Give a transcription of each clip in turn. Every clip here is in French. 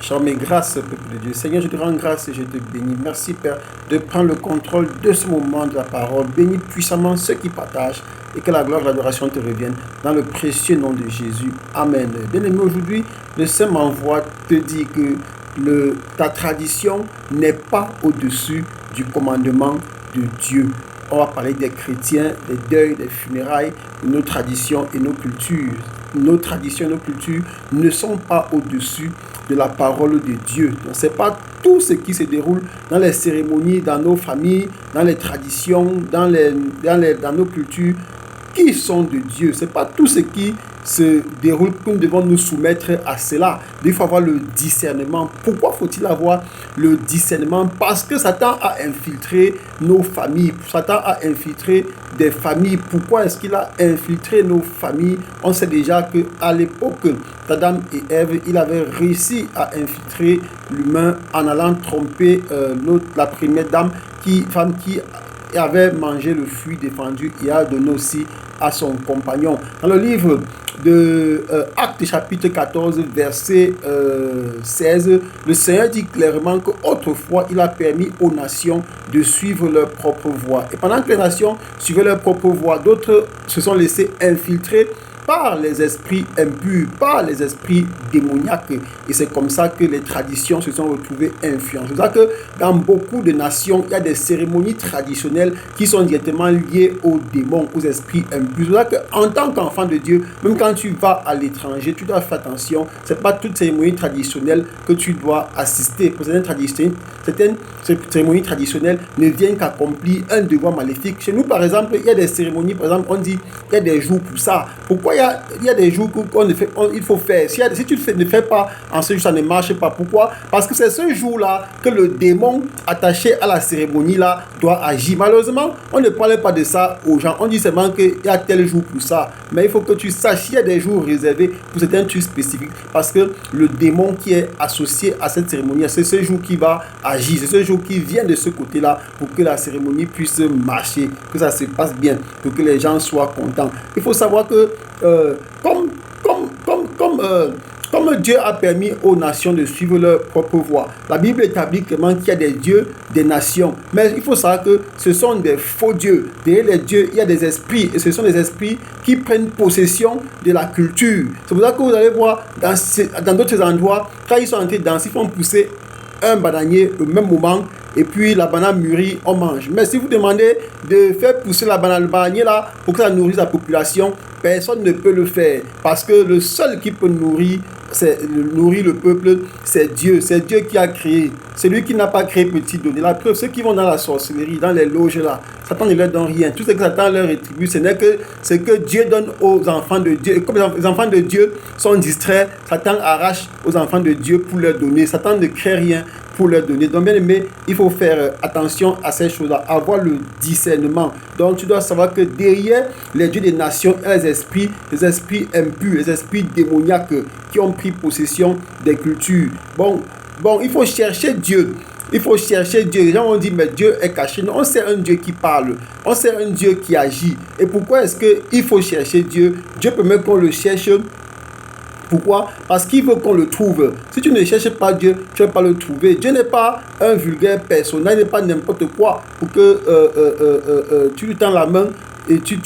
Chant mes grâces, peuple de Dieu. Seigneur, je te rends grâce et je te bénis. Merci, Père, de prendre le contrôle de ce moment de la parole. Bénis puissamment ceux qui partagent et que la gloire et l'adoration te reviennent dans le précieux nom de Jésus. Amen. Bien-aimé, aujourd'hui, le Saint m'envoie te dire que ta tradition n'est pas au-dessus du commandement de Dieu. On va parler des chrétiens, des deuils, des funérailles, nos traditions et nos cultures. Nos traditions et nos cultures ne sont pas au-dessus de la parole de Dieu. Ce n'est pas tout ce qui se déroule dans les cérémonies, dans nos familles, dans les traditions, dans nos cultures qui sont de Dieu. Ce n'est pas tout ce qui se déroule que nous devons nous soumettre à cela. Il faut avoir le discernement. Pourquoi faut-il avoir le discernement? Parce que Satan a infiltré nos familles. Satan a infiltré des familles. Pourquoi est-ce qu'il a infiltré nos familles? On sait déjà qu'à l'époque d'Adam et Ève, il avait réussi à infiltrer l'humain en allant tromper la première femme qui avait mangé le fruit défendu et a donné aussi à son compagnon. Dans le livre de Actes chapitre 14 verset 16, le Seigneur dit clairement qu'autrefois il a permis aux nations de suivre leur propre voie. Et pendant que les nations suivaient leur propre voie, d'autres se sont laissés infiltrer par les esprits impurs, par les esprits démoniaques. Et c'est comme ça que les traditions se sont retrouvées influencées. C'est pour ça que dans beaucoup de nations, il y a des cérémonies traditionnelles qui sont directement liées aux démons, aux esprits impurs. C'est pour ça qu'en tant qu'enfant de Dieu, même quand tu vas à l'étranger, tu dois faire attention. Ce n'est pas toute cérémonie traditionnelle que tu dois assister. Pour certaines cérémonies traditionnelles ne viennent qu'accomplir un devoir maléfique. Chez nous, par exemple, il y a des cérémonies, par exemple, on dit il y a des jours pour ça. Pourquoi il y a des jours il faut faire? Si tu ne fais pas en ce jour, ça ne marche pas. Pourquoi? Parce que c'est ce jour-là que le démon attaché à la cérémonie-là doit agir. Malheureusement, on ne parle pas de ça aux gens. On dit seulement qu'il y a tel jour pour ça. Mais il faut que tu saches qu'il y a des jours réservés pour certains trucs spécifiques. Parce que le démon qui est associé à cette cérémonie, c'est ce jour qui va agir. C'est ce jour qui vient de ce côté-là pour que la cérémonie puisse marcher, que ça se passe bien, pour que les gens soient contents. Il faut savoir que comme Dieu a permis aux nations de suivre leur propre voie, la Bible établit clairement qu'il y a des dieux des nations. Mais il faut savoir que ce sont des faux dieux. Derrière les dieux, il y a des esprits. Et ce sont des esprits qui prennent possession de la culture. C'est pour ça que vous allez voir dans d'autres endroits, quand ils sont en train de danser, ils font pousser un bananier au même moment. Et puis la banane mûrit, on mange. Mais si vous demandez de faire pousser le bananier là pour que ça nourrisse la population, personne ne peut le faire. Parce que le seul qui peut nourrir le peuple, c'est Dieu. C'est Dieu qui a créé. Celui qui n'a pas créé peut donner. La preuve, ceux qui vont dans la sorcellerie, dans les loges là, Satan ne leur donne rien. Tout ce que Satan leur rétribue, ce n'est que ce que Dieu donne aux enfants de Dieu. Et comme les enfants de Dieu sont distraits, Satan arrache aux enfants de Dieu pour leur donner. Satan ne crée rien pour leur donner. Donc bien aimé, il faut faire attention à ces choses-là, avoir le discernement. Donc tu dois savoir que derrière les dieux des nations, il y a les esprits impurs, les esprits démoniaques qui ont pris possession des cultures. Bon, il faut chercher Dieu. Il faut chercher Dieu. Les gens ont dit, mais Dieu est caché. Non, on sait un Dieu qui parle. On sait un Dieu qui agit. Et pourquoi est-ce qu'il faut chercher Dieu? Dieu permet qu'on le cherche. Pourquoi? Parce qu'il veut qu'on le trouve. Si tu ne cherches pas Dieu, tu ne vas pas le trouver. Dieu n'est pas un vulgaire personnage, il n'est pas n'importe quoi pour que tu lui tends la main et tu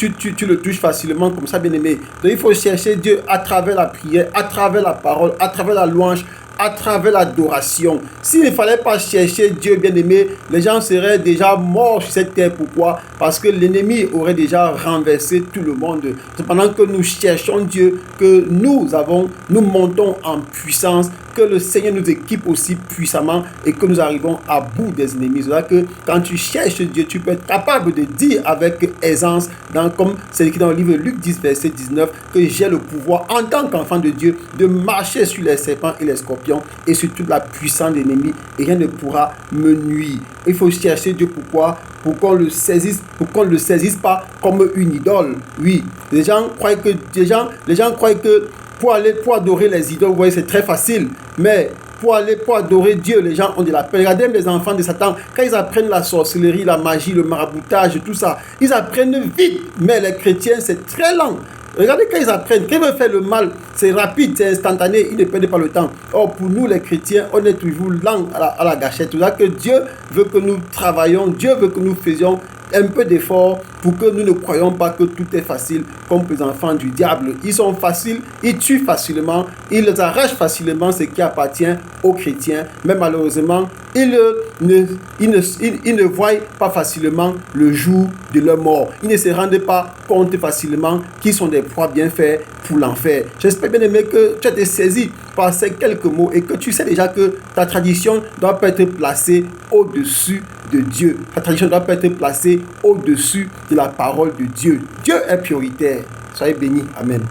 le touches facilement comme ça, bien aimé. Donc il faut chercher Dieu à travers la prière, à travers la parole, à travers la louange, à travers l'adoration. S'il ne fallait pas chercher Dieu, bien-aimé, les gens seraient déjà morts sur cette terre. Pourquoi? Parce que l'ennemi aurait déjà renversé tout le monde. C'est pendant que nous cherchons Dieu que nous montons en puissance, que le Seigneur nous équipe aussi puissamment et que nous arrivons à bout des ennemis. C'est-à-dire que quand tu cherches Dieu, tu peux être capable de dire avec aisance, comme c'est écrit dans le livre de Luc 10, verset 19, que j'ai le pouvoir en tant qu'enfant de Dieu de marcher sur les serpents et les scorpions et sur toute la puissance de l'ennemi et rien ne pourra me nuire. Il faut chercher Dieu. Pourquoi? Pour qu'on le saisisse pas comme une idole. Oui, les gens croient que pour adorer les idoles, vous voyez, c'est très facile. Mais pour adorer Dieu, les gens ont de la peine. Regardez les enfants de Satan, quand ils apprennent la sorcellerie, la magie, le maraboutage, tout ça, ils apprennent vite. Mais les chrétiens, c'est très lent. Regardez quand ils apprennent, quand ils veulent faire le mal, c'est rapide, c'est instantané, ils ne perdent pas le temps. Or, pour nous les chrétiens, on est toujours lents à la gâchette. C'est là que Dieu veut que nous travaillions, Dieu veut que nous faisions un peu d'effort pour que nous ne croyons pas que tout est facile comme les enfants du diable. Ils sont faciles, ils tuent facilement, ils arrachent facilement ce qui appartient aux chrétiens, mais malheureusement, ils ne voient pas facilement le jour de leur mort. Ils ne se rendent pas compte facilement qu'ils sont des proies bien faits pour l'enfer. J'espère bien aimé que tu as été saisi par ces quelques mots et que tu sais déjà que ta tradition doit pas être placée au-dessus de Dieu. Ta tradition doit pas être placée au-dessus de la parole de Dieu. Dieu est prioritaire. Soyez bénis. Amen.